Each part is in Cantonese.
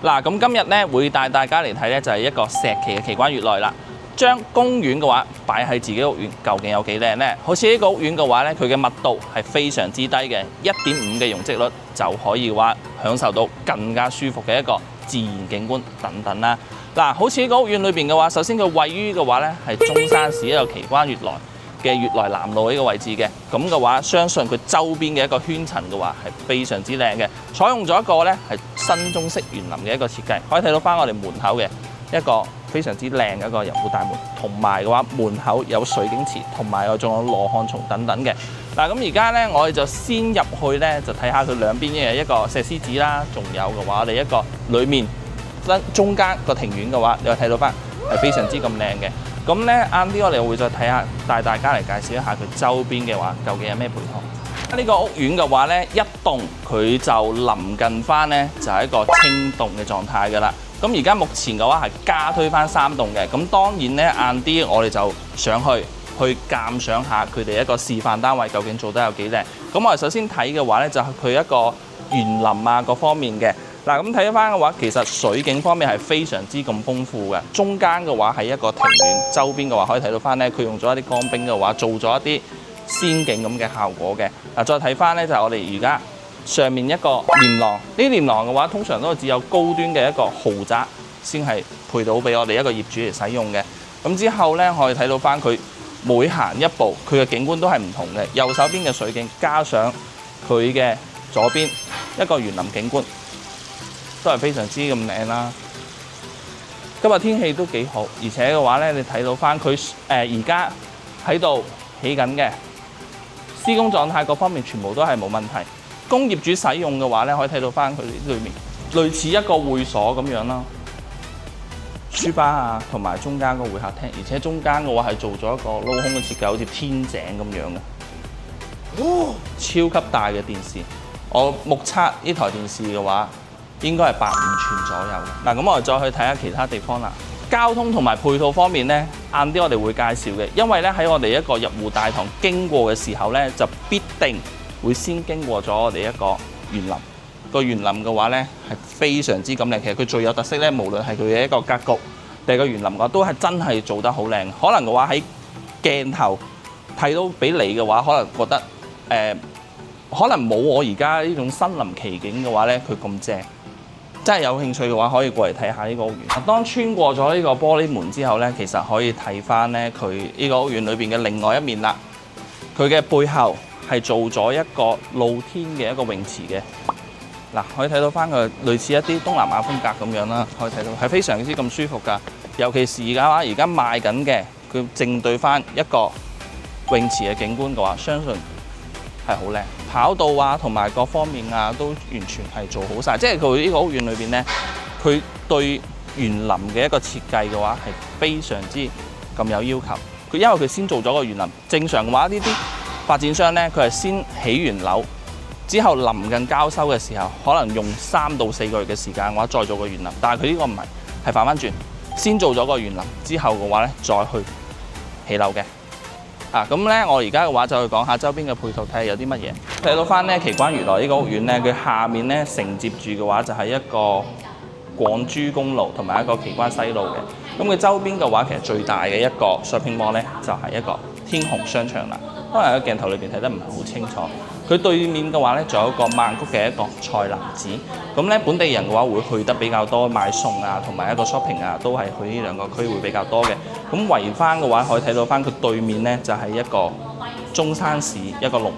嗱，咁今日咧會帶大家嚟睇咧就係一個石岐嘅奇觀月內啦。將公園嘅話擺喺自己屋苑，究竟有幾靚呢？好似呢個屋苑嘅話咧，佢嘅密度係非常之低嘅，1.5嘅容積率就可以話享受到更加舒服嘅一個自然景觀等等啦。嗱，好似呢個屋苑裏邊嘅話，首先佢位於嘅話咧係中山市一個奇觀月內嘅月內南路呢個位置嘅，咁嘅話，相信佢周邊嘅一個圈層嘅話係非常之靚嘅，採用咗一個咧係新中式園林嘅一個設計，可以睇到翻我哋門口嘅一個非常之靚嘅一個入戶大門，同埋嘅話門口有水景池，同埋仲有羅漢松等等嘅。嗱，咁而家咧我哋就先入去咧就睇下佢兩邊嘅一個石獅子啦，仲有嘅話我哋一個裡面中間個庭院嘅話，你會睇到翻係非常之咁靚嘅。咁咧晏啲我哋會再睇下，帶大家嚟介紹一下佢周邊嘅話，究竟有咩配套？呢個屋苑嘅話咧，一棟佢就臨近翻咧，就係一個清棟嘅狀態㗎啦。咁而家目前嘅話係加推翻3棟嘅。咁當然咧晏啲我哋就上去鑑賞下佢哋一個示範單位究竟做得有幾靚。咁我哋首先睇嘅話咧，就係佢一個園林啊各方面嘅。嗱，咁睇翻嘅話，其實水景方面係非常之咁豐富嘅。中間嘅話係一個庭院，周邊嘅話可以睇到翻咧，佢用咗一啲鋼冰嘅話，做咗一啲仙境咁嘅效果嘅。嗱，再睇翻咧就係我哋而家上面一個連廊，呢啲連廊嘅話，通常都係只有高端嘅一個豪宅先係配到俾我哋一個業主嚟使用嘅。咁之後咧，可以睇到翻佢每行一步，佢嘅景觀都係唔同嘅。右手邊嘅水景，加上佢嘅左邊一個園林景觀，都係非常之咁靚啦。今日天氣都幾好，而且嘅話咧，你睇到翻佢而家喺度起緊嘅施工狀態各方面全部都係冇問題。供業主使用嘅話咧，可以睇到翻佢裏面類似一個會所咁樣啦，書吧啊，同埋中間個會客廳，而且中間嘅話係做咗一個鏤空嘅設計，好似天井咁樣嘅。哦，超級大嘅電視，我目測呢台電視嘅話，應該係85寸左右嘅。嗱，咁我哋再去睇下其他地方啦。交通同埋配套方面咧，晏啲我哋會介紹嘅。因為咧喺我哋一個入戶大堂經過嘅時候咧，就必定會先經過咗我哋一個園林。個園林嘅話咧係非常之咁靚。其實佢最有特色咧，無論係佢嘅一個格局定係個園林嘅話，都係真係做得好靚。可能嘅話喺鏡頭睇到俾你嘅話，可能覺得可能冇我而家呢種身臨其境嘅話咧，佢咁正。真係有興趣嘅話，可以過嚟睇下呢個屋苑。當穿過咗呢個玻璃門之後呢，其實可以睇翻呢佢呢個屋苑裏邊嘅另外一面啦。佢嘅背後係做咗一個露天嘅一個泳池嘅。嗱，可以睇到翻佢類似一啲東南亞風格咁樣啦。可以睇到係非常之咁舒服㗎。尤其是而家賣緊嘅，佢正對翻一個泳池嘅景觀嘅話，相信係好靚，跑道啊同埋各方面啊都完全係做好晒。即係佢呢個屋苑裏邊呢，佢對園林嘅一個設計嘅話係非常之咁有要求。佢因為佢先做咗個園林，正常嘅話呢啲發展商呢，佢係先起完樓之後臨近交收嘅時候，可能用3到4個月嘅時間嘅話再做個園林。但係佢呢個唔係，係反翻轉，先做咗個園林之後嘅話呢，再去起樓嘅。咁咧，我而家嘅話就去講下周邊嘅配套，睇下有啲乜嘢。睇到翻咧奇觀園內呢個屋苑咧，佢下面咧承接住嘅話就係一個廣珠公路同埋一個奇觀西路嘅。咁佢周邊嘅話，其實最大嘅一個 shopping mall 咧就係一個天虹商場啦。可能喺鏡頭裏邊睇得唔係好清楚。佢對面嘅話咧，仲有一個曼谷嘅一個菜籃子。咁咧，本地人嘅話會去得比較多，買餸啊，同埋一個 shopping 啊，都係去呢兩個區會比較多嘅。咁圍翻嘅話，可以睇到翻佢對面咧，就係一個中山市一個綠物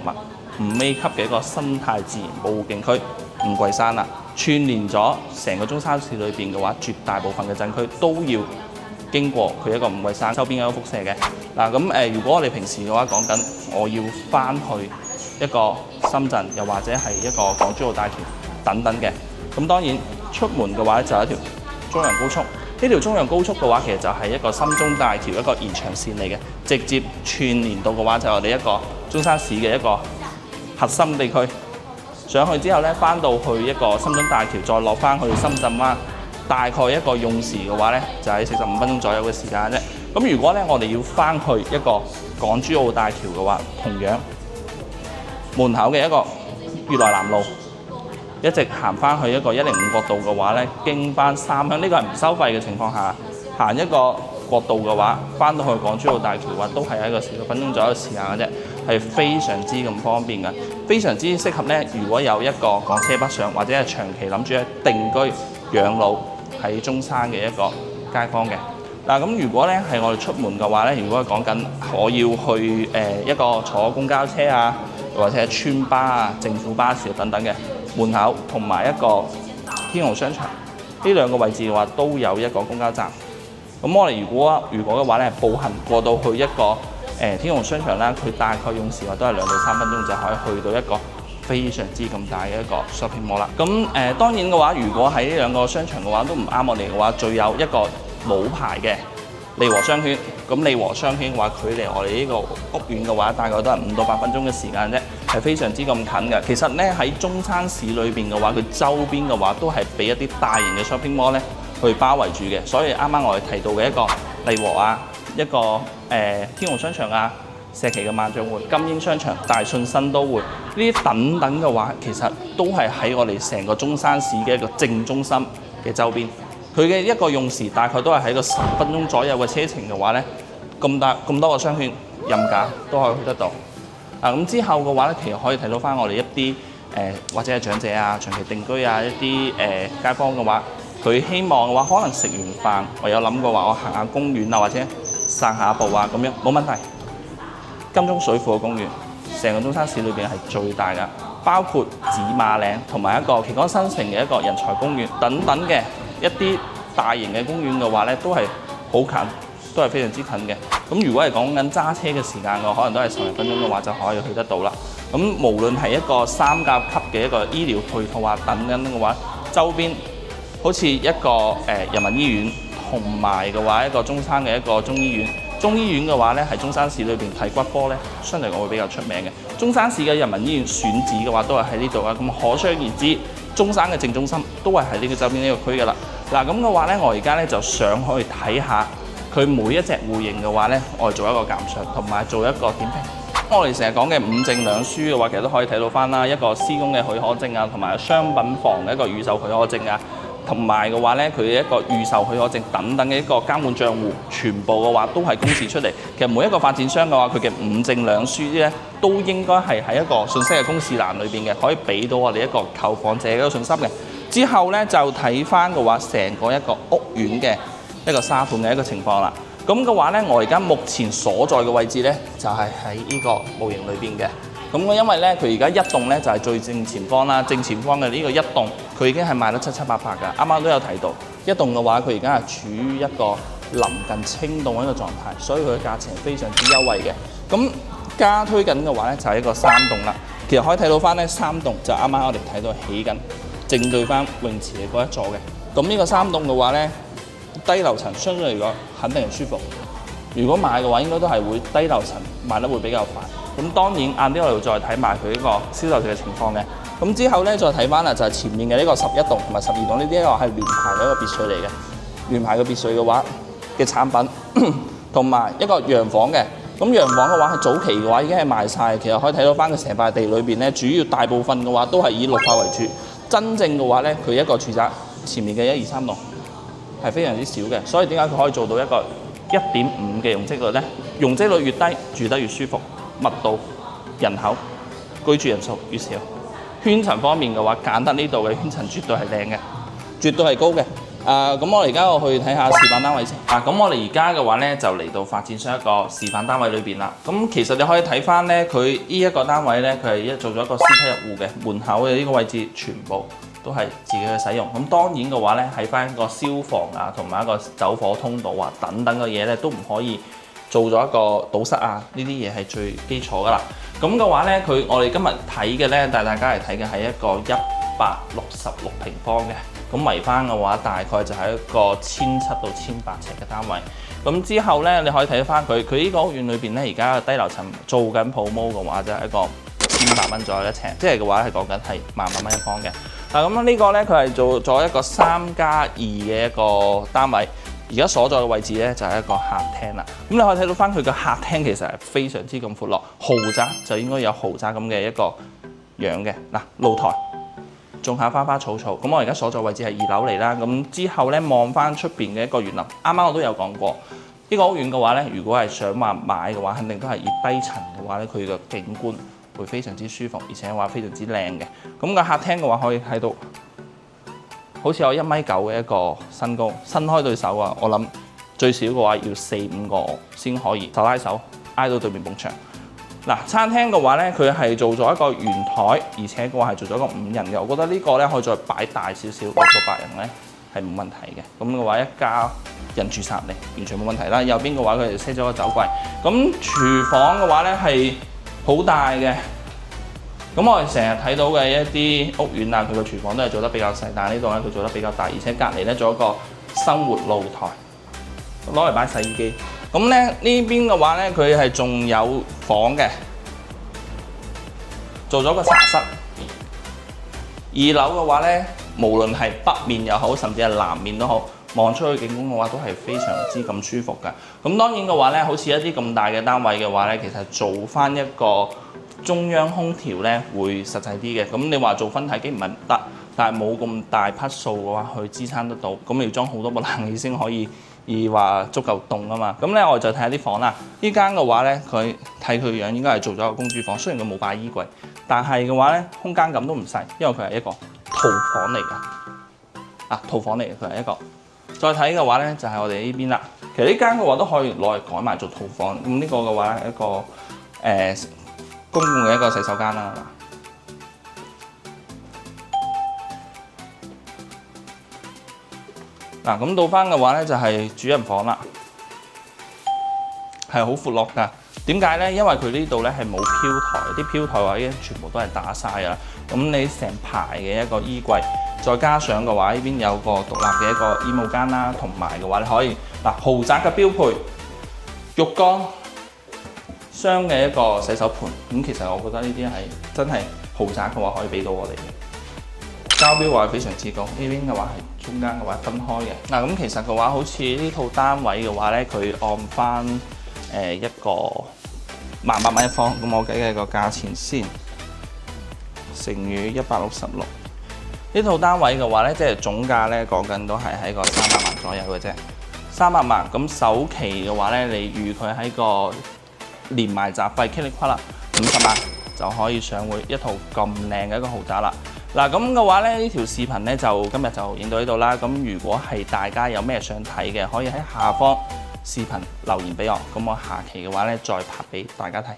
5A級嘅一個生態自然保護徑區五桂山啦，串連咗成個中山市裏邊嘅話，絕大部分嘅鎮區都要經過佢一個五桂山周邊嘅一個輻射嘅。嗱，咁如果我哋平時嘅話講緊，我要翻去一個深圳，又或者係一個港珠澳大橋等等嘅。咁當然出門嘅話就係一條中央高速。呢條中央高速嘅話，其實就係一個深中大橋一個延長線嚟嘅，直接串連到嘅話就係我哋一個中山市嘅一個核心地區。上去之後咧，翻到去一個深中大橋，再落翻去深圳灣，大概一個用時嘅話咧，就係45分鐘左右嘅時間啫。咁如果咧我哋要翻去一個港珠澳大橋嘅話，同樣門口嘅一個月內南路一直行翻去一個105國道嘅話咧，經翻三鄉，呢個係唔收費嘅情況下，行一個國道嘅話，翻到去港珠澳大橋嘅話，都係喺個10分鐘左右時間嘅啫，係非常之咁方便嘅，非常之適合咧。如果有一個港車北上或者係長期諗住喺定居養老喺中山嘅一個街坊嘅。嗱，咁如果咧係我哋出門嘅話咧，如果係講緊我要去一個坐公交車啊，或者係村巴啊、政府巴士等等嘅門口，同埋一個天虹商場呢兩個位置嘅話，都有一個公交站。咁我哋如果嘅話咧，步行過到去一個天虹商場啦，佢大概用時話都係2到3分鐘就可以去到一個非常之咁大嘅一個 shopping mall 啦。咁當然嘅話，如果喺呢兩個商場嘅話都唔啱我哋嘅話，最有一個老牌嘅利和商圈。咁利和商圈嘅話，距離我哋呢個屋苑嘅話，大概都係5到8分鐘嘅時間啫，係非常之咁近嘅。其實咧喺中山市裏邊嘅話，佢周邊嘅話都係俾一啲大型嘅 shopping mall 咧去包圍住嘅。所以啱啱我哋提到嘅一個利和啊，一個天虹商場啊、石岐嘅萬象匯、金鷹商場、大信新都會呢啲等等嘅話，其實都係喺我哋成個中山市嘅一個正中心嘅周邊。佢嘅一個用時大概都係喺個10分鐘左右嘅車程嘅話咧，咁多個商圈任揀都可以去得到。咁之後嘅話咧，其實可以睇到翻我哋一啲或者係長者啊、長期定居啊一啲街坊嘅話，佢希望嘅話，可能食完飯我有諗過話，我行下公園啊，或者散下步啊咁樣冇問題。金鐘水庫嘅公園，成個中山市裏邊係最大㗎，包括紫馬嶺同埋一個旗杆新城嘅一個人才公園等等嘅一啲大型嘅公園嘅話咧，都係好近，都係非常之近嘅。咁如果係講緊揸車嘅時間嘅，可能都係10分鐘嘅話就可以去得到啦。咁無論係一個3甲級嘅一個醫療配套啊等等嘅話，周邊好似一個人民醫院同埋嘅話一個中山嘅一個中醫院。中醫院嘅話咧，喺中山市裏邊睇骨科咧，相對我會比較出名嘅。中山市嘅人民醫院選址嘅話，都係喺呢度啊。咁可想而知，中山嘅正中心都係喺呢個周邊呢個區㗎啦。嗱，咁嘅話咧，我而家咧就想去睇下佢每一隻戶型嘅話咧，我哋做一個鑑賞同埋做一個點評。我哋成日講嘅5證2書嘅話，其實都可以睇到翻啦，一個施工嘅許可證啊，同埋商品房嘅一個預售許可證啊。同埋嘅話咧，佢一個預售許可證等等嘅一個監管帳戶，全部嘅話都係公示出嚟。其實每一個發展商嘅話，佢嘅5證2書咧，都應該係喺一個信息嘅公示欄裏邊嘅，可以俾到我哋一個購房者嘅一個信心嘅。之後咧就睇翻嘅話，成個一個屋苑嘅一個沙盤嘅一個情況啦。咁嘅話咧，我而家目前所在嘅位置咧，就係喺呢個模型裏邊嘅。咁因為咧，佢而家一棟咧就係最正前方啦，正前方嘅呢個一棟，佢已經係賣得七七八八㗎。啱啱都有提到，一棟嘅話，佢而家係處於一個臨近清凍嘅一個狀態，所以佢嘅價錢係非常之優惠嘅。咁加推緊嘅話咧，就係一個3棟啦。其實可以睇到翻咧，3棟就啱啱我哋睇到起緊，正對翻泳池嘅嗰一座嘅。咁呢個3棟嘅話咧，低樓層相對嚟講肯定係舒服。如果買嘅話，應該都係會低樓層買得會比較快。咁當然晏啲我哋會再睇埋佢呢個銷售嘅情況嘅。咁之後咧再睇翻啦，就係前面嘅呢個11棟同埋12棟呢啲一個係聯排嘅一個別墅嚟嘅。聯排嘅別墅嘅話嘅產品，同埋一個洋房嘅。咁洋房嘅話係早期嘅話已經係賣晒，其實可以睇到翻佢成塊地裏邊咧，主要大部分嘅話都係以綠化為主。真正嘅話咧，佢一個住宅前面嘅1、2、3棟係非常之少嘅，所以點解佢可以做到一個1.5嘅容積率咧？容積率越低，住得越舒服。密度、人口、居住人數越少，圈層方面嘅話，揀得呢度嘅圈層絕對係靚嘅，絕對係高嘅。咁我而家去睇下示範單位先。咁我哋而家嘅話咧，就嚟到發展商一個示範單位裏邊啦。咁其實你可以睇翻咧，佢呢一個單位咧，佢係做咗一個私梯入戶嘅，門口嘅呢個位置全部都係自己去使用。咁當然嘅話咧，喺翻一個消防啊，同埋一個走火通道啊等等嘅嘢咧，都唔可以做咗一個堵塞啊，呢啲嘢係最基礎噶啦。咁嘅話咧，我哋今日睇嘅咧，帶大家嚟睇嘅係一個166平方嘅。咁圍翻嘅話，大概就係一個1700到1800尺嘅單位。咁之後咧，你可以睇翻佢呢個屋苑裏邊咧，而家嘅低樓層做緊 promo 嘅話，就係一個1500蚊左右一尺，即係嘅話係講緊係10000蚊一方嘅。咁呢個咧，佢係做咗一個3+2嘅一個單位。而家所在嘅位置咧就係一個客廳啦。咁你可以睇到翻佢嘅客廳其實係非常之咁闊落，豪宅就應該有豪宅咁嘅一個樣嘅。嗱，露台、種下花花草草。咁我而家所在位置係2樓嚟啦。咁之後咧望翻出邊嘅一個園林，啱啱我都有講過，呢個屋苑嘅話咧，如果係想話買嘅話，肯定都係以低層嘅話咧，佢嘅景觀會非常之舒服，而且話非常之靚嘅。咁個客廳嘅話可以睇到，好似有1.9米嘅一個身高，伸開對手啊，我諗最少嘅話要4-5個先可以手拉手挨到對面埲牆。嗱，餐廳嘅話咧，佢係做咗一個圓台，而且嘅話係做咗一個5人嘅，我覺得呢個咧可以再擺大少少，6個8人咧係冇問題嘅。咁嘅話一家人住曬嚟，完全冇問題啦。右邊嘅話佢哋設咗個酒櫃，咁廚房嘅話咧係好大嘅。咁我哋成日睇到嘅一啲屋苑啊，佢個廚房都係做得比較細，但係呢度咧佢做得比較大，而且隔離咧做一個生活露台，攞嚟擺洗衣機。咁咧呢邊嘅話咧，佢係仲有房嘅，做咗個茶室。2樓嘅話咧，無論係北面又好，甚至係南面都好，望出去景觀嘅話都係非常之咁舒服㗎。咁當然嘅話咧，好似一啲咁大嘅單位嘅話咧，其實做翻一個中央空調咧會實際啲嘅。咁你話做分體機唔係唔得，但係冇咁大匹數嘅話去支撐得到。咁你要裝好多部冷氣先可以。而話足夠凍啊嘛，咁咧我哋就睇下啲房啦。呢間嘅話咧，佢睇佢樣應該係做咗個公主房，雖然佢冇擺衣櫃，但係嘅話咧空間感都唔細，因為佢係一個套房嚟㗎。套房嚟嘅佢係一個。再睇嘅話咧，就係我哋呢邊啦。其實呢間嘅話都可以攞嚟改埋做套房。咁呢個嘅話係一個公共嘅一個洗手間啦。嗱，咁到翻嘅話咧，就係主人房啦，係好闊落㗎。點解咧？因為佢呢度咧係冇飄台，啲飄台話已經全部都係打晒㗎啦。咁你成排嘅一個衣櫃，再加上嘅話，呢邊有個獨立嘅一個衣帽間啦，同埋嘅話你可以豪宅嘅標配，浴缸、雙嘅一個洗手盤。咁其實我覺得呢啲係真係豪宅嘅話，可以俾到我哋嘅。交標話非常之高，呢邊嘅話係中間嘅話分開嘅。咁其實嘅話，好似呢套單位嘅話咧，佢按翻一個18,000蚊一方，咁我計個價錢先，乘以166。呢套單位嘅話咧，即係總價咧講緊都係喺個300萬左右嘅啫，300萬。咁首期嘅話咧，你預佢喺個連埋雜費 k 哩虧啦50萬就可以上會一套咁靚嘅一個豪宅啦。嗱，咁嘅話咧，呢條視頻咧就今日就影到呢度啦。咁如果係大家有咩想睇嘅，可以喺下方視頻留言俾我，咁我下期嘅話咧再拍俾大家睇。